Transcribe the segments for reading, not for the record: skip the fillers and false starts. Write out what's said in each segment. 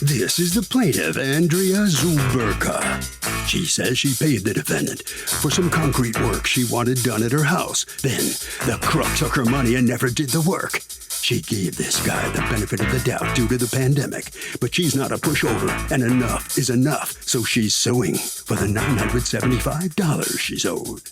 This is the plaintiff, Andrea Zuberka. She says she paid the defendant for some concrete work she wanted done at her house. Then, the crook took her money and never did the work. She gave this guy the benefit of the doubt due to the pandemic, but she's not a pushover, and enough is enough, so she's suing for the $975 she's owed.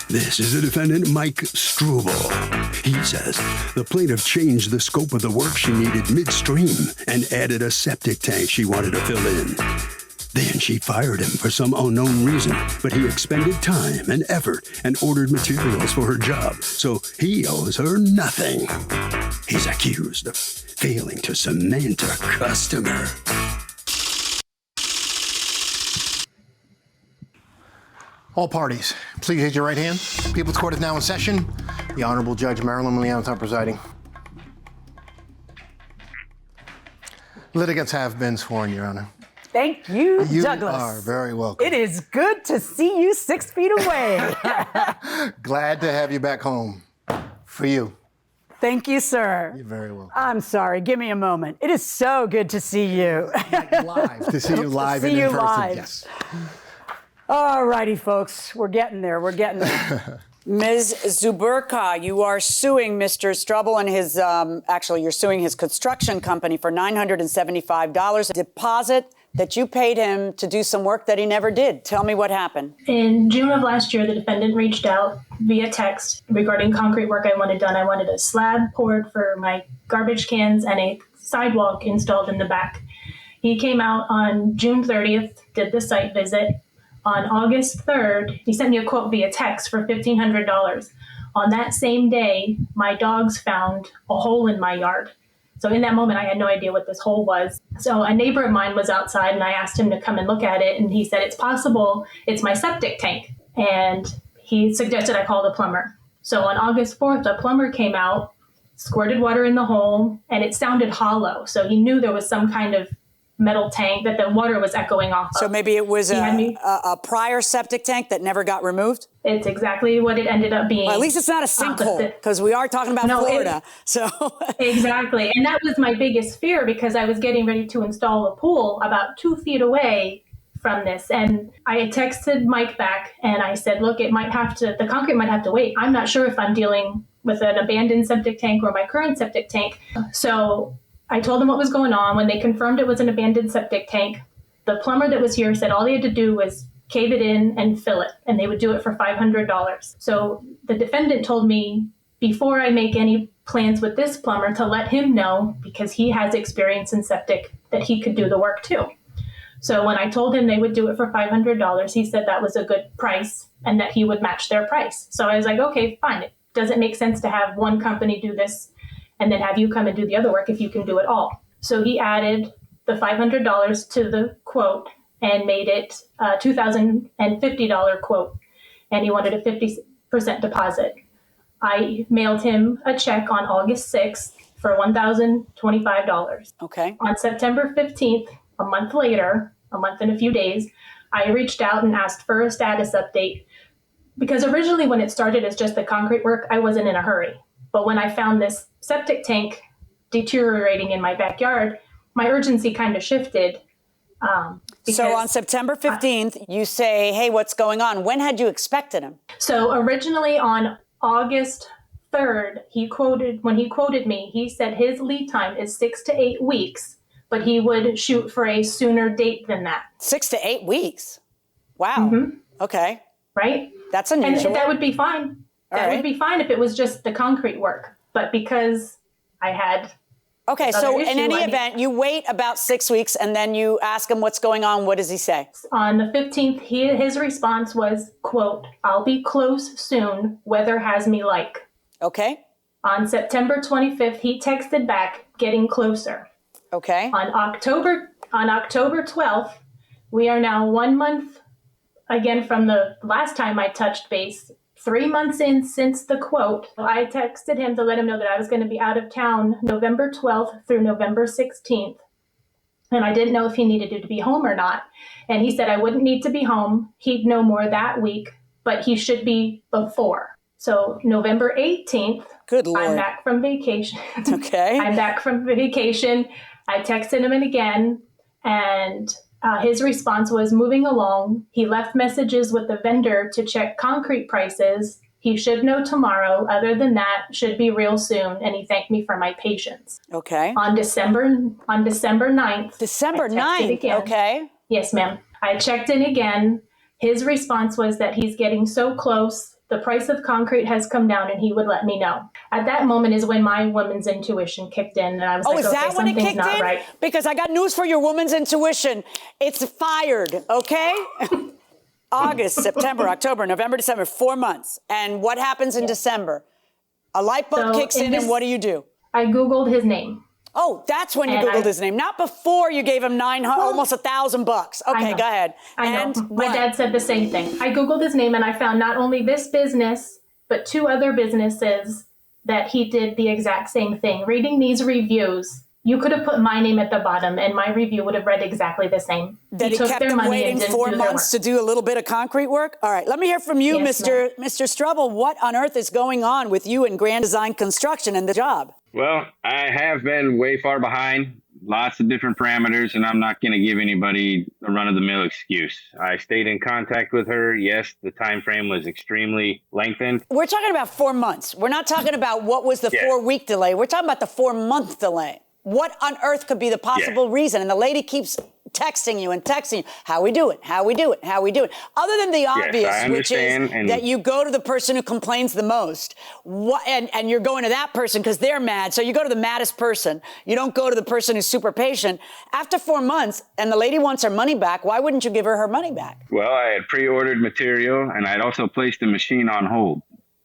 This is the defendant, Mike Struble. He says the plaintiff changed the scope of the work she needed midstream and added a septic tank she wanted to fill in. Then she fired him for some unknown reason, but he expended time and effort and ordered materials for her job, so he owes her nothing. He's accused of failing to cement a customer. All parties, please raise your right hand. People's Court is now in session. The Honorable Judge Marilyn Leontown presiding. Litigants have been sworn, Your Honor. Thank you, Douglas. You are very welcome. It is good to see you 6 feet away. Glad to have you back home. For you. Thank you, sir. You're very welcome. I'm sorry. Give me a moment. It is so good to see you. Live. To see you live see and in you person. live. Yes. All righty, folks. We're getting there. We're getting there. Ms. Zuberka, you are suing Mr. Struble and his, actually, you're suing his construction company for $975, a deposit that you paid him to do some work that he never did. Tell me what happened. In June of last year, the defendant reached out via text regarding concrete work I wanted done. I wanted a slab poured for my garbage cans and a sidewalk installed in the back. He came out on June 30th, did the site visit. On August 3rd, he sent me a quote via text for $1,500. On that same day, my dogs found a hole in my yard. So in that moment, I had no idea what this hole was. So a neighbor of mine was outside and I asked him to come and look at it. And he said, it's possible it's my septic tank. And he suggested I call the plumber. So on August 4th, a plumber came out, squirted water in the hole, and it sounded hollow. So he knew there was some kind of metal tank that the water was echoing off of. So maybe it was a prior septic tank that never got removed? It's exactly what it ended up being. Well, at least it's not a sinkhole, because we are talking about Florida. Exactly. And that was my biggest fear, because I was getting ready to install a pool about 2 feet away from this. And I texted Mike back and I said, look, the concrete might have to wait. I'm not sure if I'm dealing with an abandoned septic tank or my current septic tank. So I told them what was going on. When they confirmed it was an abandoned septic tank, the plumber that was here said all they had to do was cave it in and fill it, and they would do it for $500. So the defendant told me before I make any plans with this plumber to let him know, because he has experience in septic, that he could do the work too. So when I told him they would do it for $500, he said that was a good price and that he would match their price. So I was like, okay, fine. It doesn't make sense to have one company do this and then have you come and do the other work if you can do it all. So he added the $500 to the quote and made it a $2,050 quote. And he wanted a 50% deposit. I mailed him a check on August 6th for $1,025. Okay. On September 15th, a month later, a month and a few days, I reached out and asked for a status update. Because originally when it started as just the concrete work, I wasn't in a hurry. But when I found this septic tank deteriorating in my backyard, my urgency kind of shifted. So on September 15th, you say, hey, what's going on? When had you expected him? So originally on August 3rd, when he quoted me, he said his lead time is 6 to 8 weeks, but he would shoot for a sooner date than that. 6 to 8 weeks? Wow. Mm-hmm. Okay. Right? That's unusual. And that would be fine. That would be fine if it was just the concrete work. But because I had... Okay, so in any event, you wait about 6 weeks and then you ask him what's going on. What does he say? On the 15th, his response was, quote, I'll be close soon, weather has me like. Okay. On September 25th, he texted back, getting closer. Okay. On October 12th, we are now 1 month, again, from the last time I touched base, 3 months in since the quote. I texted him to let him know that I was going to be out of town November 12th through November 16th. And I didn't know if he needed to be home or not. And he said I wouldn't need to be home. He'd know more that week, but he should be before. So November 18th, Good Lord. I'm back from vacation. Okay. I'm back from vacation. I texted him again, and his response was moving along. He left messages with the vendor to check concrete prices. He should know tomorrow. Other than that, should be real soon. And he thanked me for my patience. Okay. On December 9th. December I texted 9th. again. Okay. Yes, ma'am. I checked in again. His response was that he's getting so close. The price of concrete has come down and he would let me know. At that moment is when my woman's intuition kicked in. And I was like, is that okay, when it something's kicked not in? right. Because I got news for your woman's intuition. It's fired, okay? August, September, October, November, December, 4 months. And what happens in December? A light bulb So kicks in and what do? I Googled his name. Oh, that's when you And Googled his name, not before you gave him almost $1,000. Okay, go ahead. I know. And My what? dad said the same thing. I Googled his name and I found not only this business, but 2 other businesses that he did the exact same thing. Reading these reviews, you could have put my name at the bottom and my review would have read exactly the same. That he kept them waiting 4 months to do a little bit of concrete work? All right, let me hear from you, Yes, Mr. Strubble. What on earth is going on with you and Grand Design Construction and the job? Well, I have been way far behind, lots of different parameters, and I'm not going to give anybody a run-of-the-mill excuse. I stayed in contact with her. Yes, the time frame was extremely lengthened. We're talking about 4 months. We're not talking about what was the 4-week delay. We're talking about the 4-month delay. What on earth could be the possible reason? And the lady keeps texting you. How we doing? How we doing? How we doing? Other than the obvious, which is that you go to the person who complains the most, and you're going to that person because they're mad. So you go to the maddest person. You don't go to the person who's super patient. After 4 months, and the lady wants her money back, why wouldn't you give her her money back? Well, I had pre-ordered material, and I'd also placed the machine on hold.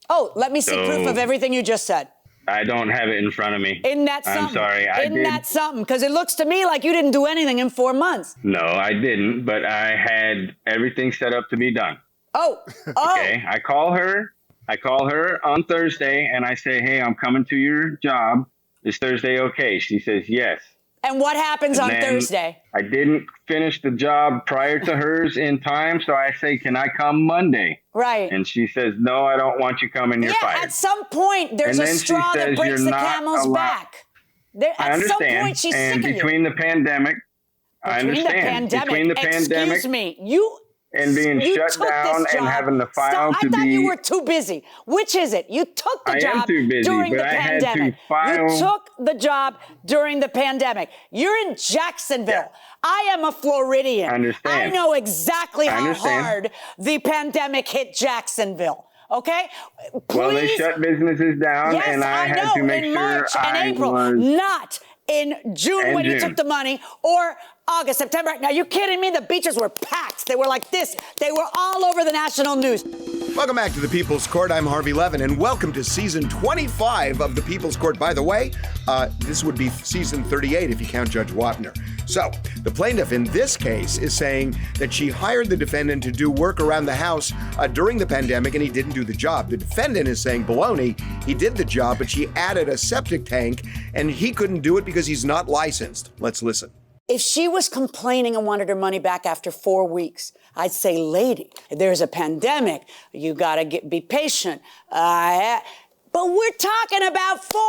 Oh, let me see proof of everything you just said. I don't have it in front of me. Isn't that something? I'm sorry. Isn't that something? Because it looks to me like you didn't do anything in 4 months. No, I didn't, but I had everything set up to be done. Oh. Okay. I call her on Thursday and I say, hey, I'm coming to your job. Is Thursday okay? She says, yes. And what happens on Thursday? I didn't finish the job prior to hers in time, so I say, can I come Monday? Right. And she says, no, I don't want you coming, you're fired. At some point, there's a straw that breaks the camel's back. I understand. Some point, she's sick of you. Between the pandemic, between the pandemic, excuse me, and being shut down and having the file I thought you were too busy. Which is it? You took the job during the pandemic. You took the job during the pandemic. You're in Jacksonville. Yeah. I am a Floridian. I understand. I know exactly how hard the pandemic hit Jacksonville. Okay? Please. Well, they shut businesses down, and I had to make sure March and April, not in June when you took the money, or August, September. Now, you kidding me? The beaches were packed. They were like this. They were all over the national news. Welcome back to the People's Court. I'm Harvey Levin, and welcome to season 25 of the People's Court. By the way, this would be season 38 if you count Judge Wapner. So, the plaintiff in this case is saying that she hired the defendant to do work around the house during the pandemic, and he didn't do the job. The defendant is saying, baloney, he did the job, but she added a septic tank, and he couldn't do it because he's not licensed. Let's listen. If she was complaining and wanted her money back after 4 weeks, I'd say, lady, there's a pandemic. You got to be patient. But we're talking about 4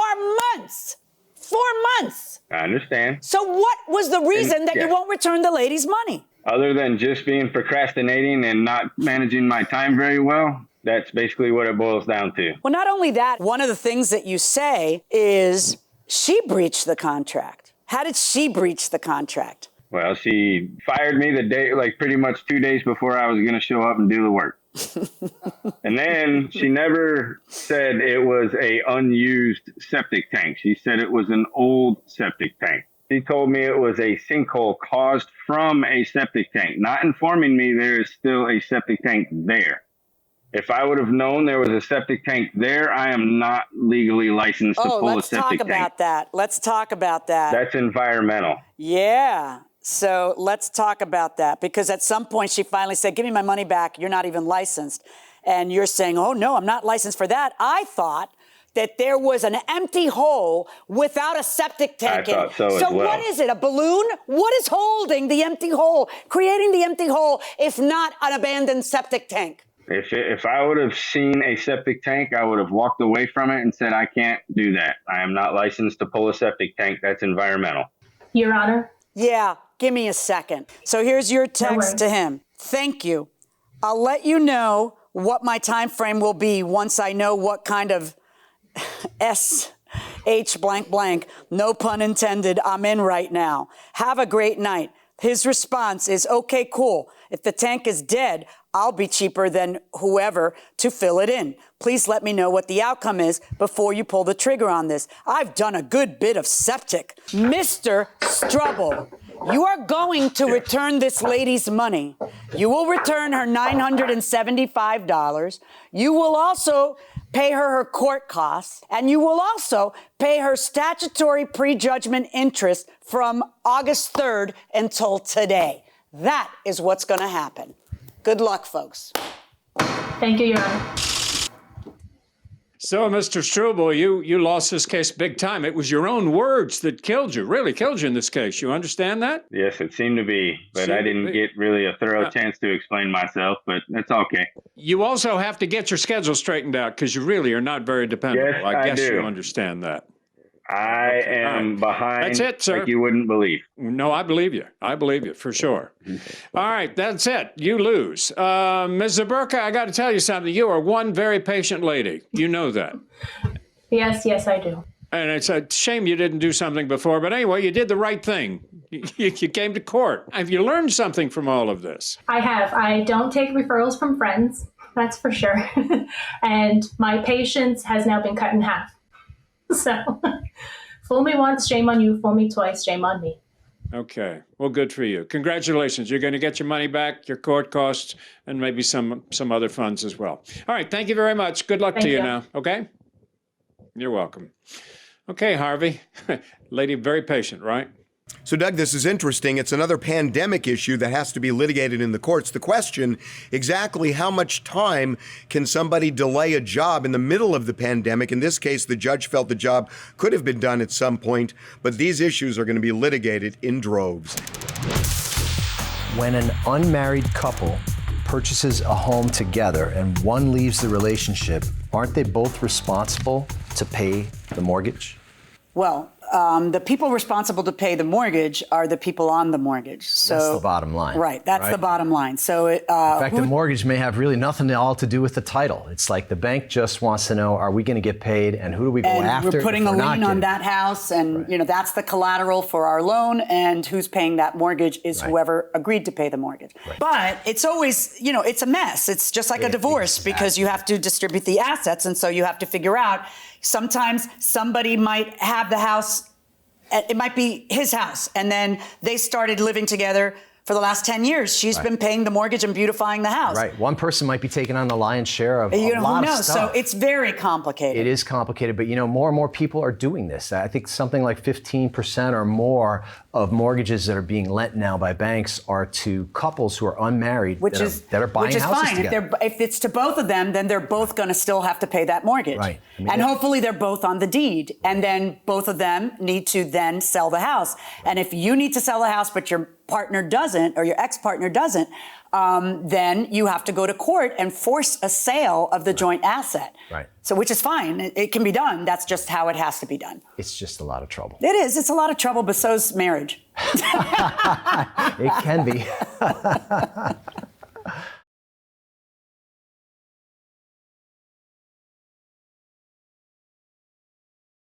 months. 4 months. I understand. So what was the reason that you won't return the lady's money? Other than just being procrastinating and not managing my time very well, that's basically what it boils down to. Well, not only that, one of the things that you say is she breached the contract. How did she breach the contract? Well, she fired me the day, like pretty much 2 days before I was going to show up and do the work. And then she never said it was a unused septic tank. She said it was an old septic tank. She told me it was a sinkhole caused from a septic tank, not informing me there is still a septic tank there. If I would have known there was a septic tank there, I am not legally licensed to pull a septic tank. Let's talk about that. Let's talk about that. That's environmental. Yeah. So let's talk about that, because at some point she finally said, give me my money back. You're not even licensed. And you're saying, oh, no, I'm not licensed for that. I thought that there was an empty hole without a septic tank in it. I thought so as well. What is it, a balloon? What is holding the empty hole, creating the empty hole, if not an abandoned septic tank? If I would have seen a septic tank, I would have walked away from it and said, I can't do that. I am not licensed to pull a septic tank. That's environmental. Your Honor. Yeah, give me a second. So here's your text to him. Thank you. I'll let you know what my time frame will be once I know what kind of SH blank blank, no pun intended, I'm in right now. Have a great night. His response is, okay, cool. If the tank is dead, I'll be cheaper than whoever to fill it in. Please let me know what the outcome is before you pull the trigger on this. I've done a good bit of septic. Mr. Strubble, you are going to return this lady's money. You will return her $975. You will also pay her court costs, and you will also pay her statutory prejudgment interest from August 3rd until today. That is what's going to happen. Good luck, folks. Thank you, Your Honor. So, Mr. Struble, you lost this case big time. It was your own words that killed you, really killed you in this case. You understand that? Yes, it seemed to be, but I didn't get really a thorough chance to explain myself, but that's okay. You also have to get your schedule straightened out because you really are not very dependable. Yes, I guess do. you understand that. I am behind. That's it, sir. Like you wouldn't believe. No, I believe you. I believe you for sure. All right, that's it. You lose. Ms. Zaburka, I got to tell you something. You are one very patient lady. You know that. Yes, I do. And it's a shame you didn't do something before. But anyway, you did the right thing. You came to court. Have you learned something from all of this? I have. I don't take referrals from friends. That's for sure. And my patience has now been cut in half. So, fool me once, shame on you. Fool me twice, shame on me. Okay. Well, good for you. Congratulations. You're going to get your money back, your court costs, and maybe some other funds as well. All right. Thank you very much. Good luck to you now. Okay? You're welcome. Okay, Harvey. Lady, very patient, right? So, Doug, this is interesting. It's another pandemic issue that has to be litigated in the courts. The question, exactly how much time can somebody delay a job in the middle of the pandemic? In this case, the judge felt the job could have been done at some point, but these issues are going to be litigated in droves. When an unmarried couple purchases a home together and one leaves the relationship, aren't they both responsible to pay the mortgage? Well, the people responsible to pay the mortgage are the people on the mortgage. So that's the bottom line. Right, that's the bottom line. So, in fact, the mortgage may have really nothing at all to do with the title. It's like the bank just wants to know, are we going to get paid, and who do we go after? We're putting a lien on that house, and that's the collateral for our loan, and who's paying that mortgage is whoever agreed to pay the mortgage. Right. But it's always, it's a mess. It's just like a divorce because you have to distribute the assets, and so you have to figure out. Sometimes somebody might have the house, it might be his house, and then they started living together for the last 10 years. She's been paying the mortgage and beautifying the house. Right. One person might be taking on the lion's share of a lot of stuff. So it's very complicated. It is complicated, but more and more people are doing this. I think something like 15% or more of mortgages that are being lent now by banks are to couples who are unmarried that are buying houses fine. together. If it's to both of them, then they're both going to still have to pay that mortgage. Right. And hopefully they're both on the deed. And then both of them need to then sell the house. And if you need to sell the house, but your partner doesn't, or your ex-partner doesn't, then you have to go to court and force a sale of the joint asset. Right. So, which is fine. It can be done. That's just how it has to be done. It's just a lot of trouble. It is. It's a lot of trouble, but so's marriage. It can be.